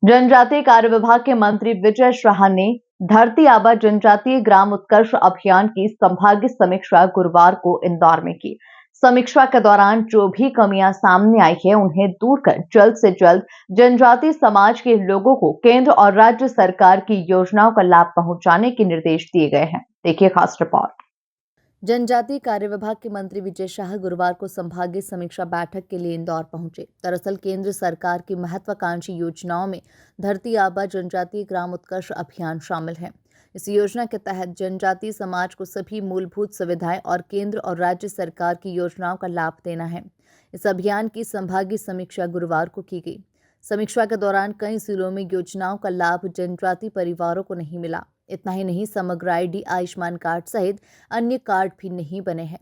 जनजातीय कार्य विभाग के मंत्री विजय शाह ने धरती आबा जनजातीय ग्राम उत्कर्ष अभियान की संभागीय समीक्षा गुरुवार को इंदौर में की। समीक्षा के दौरान जो भी कमियां सामने आई है उन्हें दूर कर जल्द से जल्द जनजातीय समाज के लोगों को केंद्र और राज्य सरकार की योजनाओं का लाभ पहुंचाने के निर्देश दिए गए हैं। देखिए खास रिपोर्ट। जनजातीय कार्य विभाग के मंत्री विजय शाह गुरुवार को संभागीय समीक्षा बैठक के लिए इंदौर पहुंचे। दरअसल केंद्र सरकार की महत्वाकांक्षी योजनाओं में धरती आबा जनजातीय ग्राम उत्कर्ष अभियान शामिल है। इस योजना के तहत जनजातीय समाज को सभी मूलभूत सुविधाएं और केंद्र और राज्य सरकार की योजनाओं का लाभ देना है। इस अभियान की संभागीय समीक्षा गुरुवार को की गई। समीक्षा के दौरान कई जिलों में योजनाओं का लाभ जनजातीय परिवारों को नहीं मिला। इतना ही नहीं, समग्र आईडी, आयुष्मान कार्ड सहित अन्य कार्ड भी नहीं बने हैं।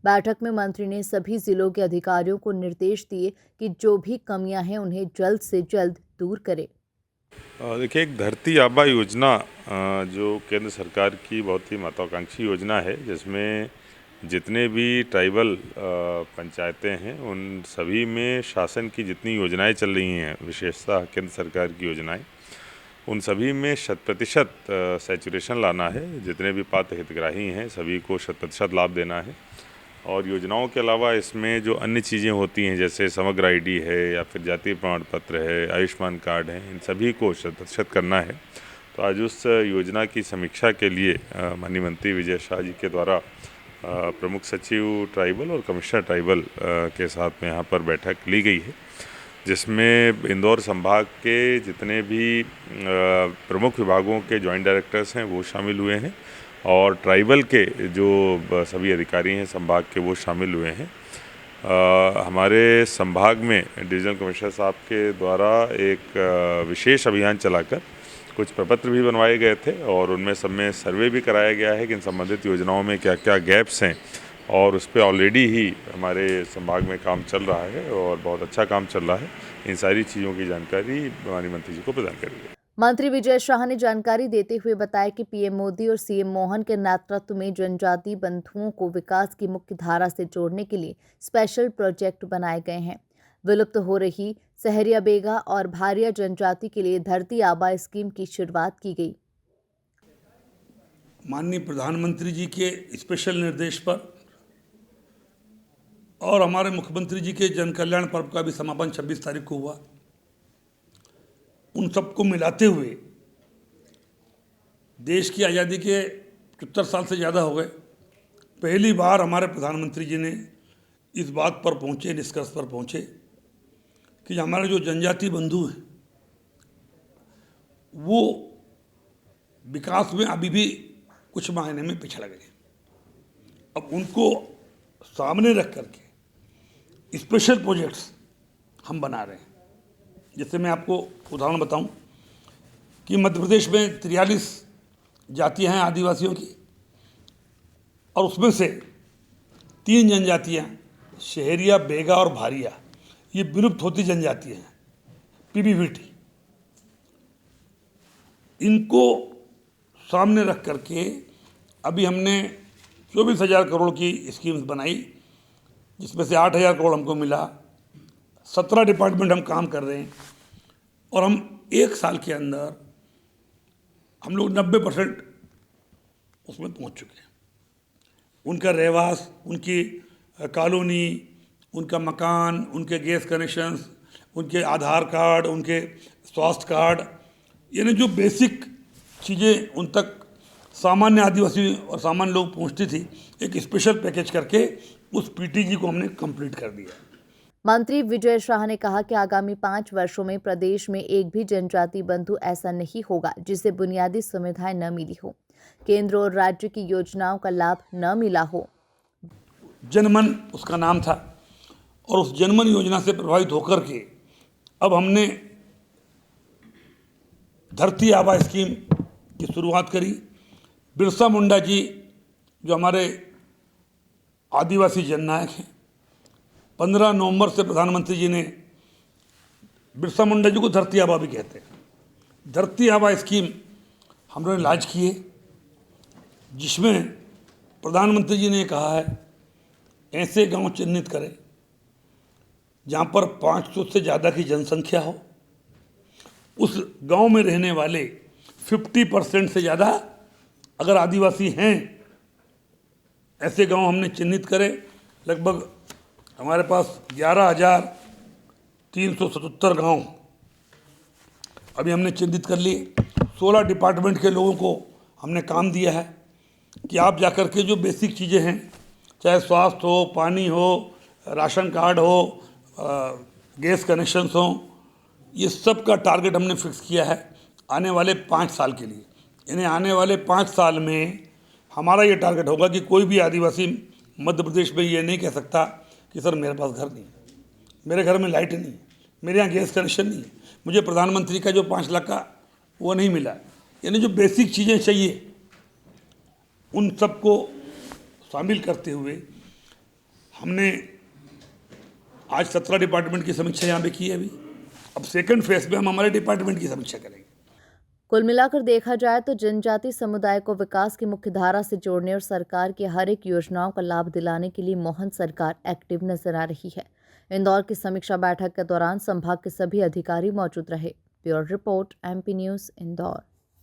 बैठक में मंत्री ने सभी जिलों के अधिकारियों को निर्देश दिए कि जो भी कमियां हैं उन्हें जल्द से जल्द दूर करें। देखिए, एक धरती आबा योजना जो केंद्र सरकार की बहुत ही महत्वाकांक्षी योजना है, जिसमें जितने भी ट्राइबल पंचायतें हैं उन सभी में शासन की जितनी योजनाएं चल रही हैं, विशेषतः केंद्र सरकार की योजनाएं, उन सभी में 100% सैचुरेशन लाना है। जितने भी पात्र हितग्राही हैं सभी को 100% लाभ देना है। और योजनाओं के अलावा इसमें जो अन्य चीज़ें होती हैं, जैसे समग्र आईडी है या फिर जातीय प्रमाण पत्र है, आयुष्मान कार्ड है, इन सभी को 100% करना है। तो आज उस योजना की समीक्षा के लिए माननीय मंत्री विजय शाह जी के द्वारा प्रमुख सचिव ट्राइबल और कमिश्नर ट्राइबल के साथ में यहाँ पर बैठक ली गई है, जिसमें इंदौर संभाग के जितने भी प्रमुख विभागों के जॉइंट डायरेक्टर्स हैं वो शामिल हुए हैं और ट्राइबल के जो सभी अधिकारी हैं संभाग के वो शामिल हुए हैं। हमारे संभाग में डिवीजनल कमिश्नर साहब के द्वारा एक विशेष अभियान चलाकर कुछ प्रपत्र भी बनवाए गए थे और उनमें सब में सर्वे भी कराया गया है कि इन संबंधित योजनाओं में क्या क्या गैप्स हैं, और उस पर ऑलरेडी ही हमारे संभाग में काम चल रहा है और बहुत अच्छा काम चल रहा है। इन सारी चीज़ों की जानकारी माननीय मंत्री जी को प्रदान करी गई। मंत्री विजय शाह ने जानकारी देते हुए बताया कि पीएम मोदी और सीएम मोहन के नेतृत्व में जनजातीय बंधुओं को विकास की मुख्य धारा से जोड़ने के लिए स्पेशल प्रोजेक्ट बनाए गए हैं। विलुप्त हो रही सहरिया बेगा और भारिया जनजाति के लिए धरती आबा स्कीम की शुरुआत की गई। माननीय प्रधानमंत्री जी के स्पेशल निर्देश पर और हमारे मुख्यमंत्री जी के जन कल्याण पर्व का भी समापन 26 तारीख को हुआ। उन सबको मिलाते हुए देश की आज़ादी के 75 साल से ज़्यादा हो गए, पहली बार हमारे प्रधानमंत्री जी ने इस बात पर पहुँचे, निष्कर्ष पर पहुँचे कि हमारे जो जनजातीय बंधु हैं वो विकास में अभी भी कुछ मायने में पिछड़ गए। अब उनको सामने रख करके स्पेशल प्रोजेक्ट्स हम बना रहे हैं। जैसे मैं आपको उदाहरण बताऊं कि मध्य प्रदेश में 43 जातियां हैं आदिवासियों की, और उसमें से 3 जनजातियां शहरिया, बेगा और भारिया, ये विलुप्त होती जनजातियां हैं, पीबीवीटी। इनको सामने रख करके अभी हमने 24,000 करोड़ की स्कीम्स बनाई, जिसमें से 8,000 करोड़ हमको मिला। 17 डिपार्टमेंट हम काम कर रहे हैं और हम 1 साल के अंदर हम लोग 90% उसमें पहुंच चुके हैं। उनका रहवास, उनकी कॉलोनी, उनका मकान, उनके गैस कनेक्शंस, उनके आधार कार्ड, उनके स्वास्थ्य कार्ड, यानी जो बेसिक चीज़ें उन तक सामान्य आदिवासी और सामान्य लोग पहुंचती थी, एक स्पेशल पैकेज करके उस पीटीजी को हमने कंप्लीट कर दिया। मंत्री विजय शाह ने कहा कि आगामी 5 वर्षों में प्रदेश में एक भी जनजाति बंधु ऐसा नहीं होगा जिसे बुनियादी सुविधाएं न मिली हो, केंद्र और राज्य की योजनाओं का लाभ न मिला हो। जनमन उसका नाम था और उस जनमन योजना से प्रभावित होकर के अब हमने धरती आबा स्कीम की शुरुआत करी। बिरसा मुंडा जी जो हमारे आदिवासी जननायक हैं, 15 नवंबर से प्रधानमंत्री जी ने बिरसा मुंडा जी को धरती आबा भी कहते हैं। धरती आबा स्कीम हम लोगों ने लॉन्च की है, जिसमें प्रधानमंत्री जी ने कहा है ऐसे गांव चिन्हित करें जहां पर 500 से ज़्यादा की जनसंख्या हो, उस गांव में रहने वाले 50% से ज़्यादा अगर आदिवासी हैं, ऐसे गांव हमने चिन्हित करे। लगभग हमारे पास 11,377 गांव अभी हमने चिन्हित कर लिए। 16 डिपार्टमेंट के लोगों को हमने काम दिया है कि आप जाकर के जो बेसिक चीज़ें हैं, चाहे स्वास्थ्य हो, पानी हो, राशन कार्ड हो, गैस कनेक्शंस हों, ये सब का टारगेट हमने फिक्स किया है आने वाले 5 साल के लिए। यानी आने वाले 5 साल में हमारा ये टारगेट होगा कि कोई भी आदिवासी मध्य प्रदेश में ये नहीं कह सकता कि सर मेरे पास घर नहीं है, मेरे घर में लाइट नहीं है, मेरे यहाँ गैस कनेक्शन नहीं है, मुझे प्रधानमंत्री का जो 5 लाख का वो नहीं मिला। यानी जो बेसिक चीज़ें चाहिए उन सबको शामिल करते हुए हमने आज 17 डिपार्टमेंट की समीक्षा यहाँ पे की है। अभी अब सेकंड फेज में हम हमारे डिपार्टमेंट की समीक्षा करेंगे। कुल मिलाकर देखा जाए तो जनजाति समुदाय को विकास की मुख्य धारा से जोड़ने और सरकार की हर एक योजनाओं का लाभ दिलाने के लिए मोहन सरकार एक्टिव नजर आ रही है। इंदौर की समीक्षा बैठक के दौरान संभाग के सभी अधिकारी मौजूद रहे। Bureau report, MP news, Indore.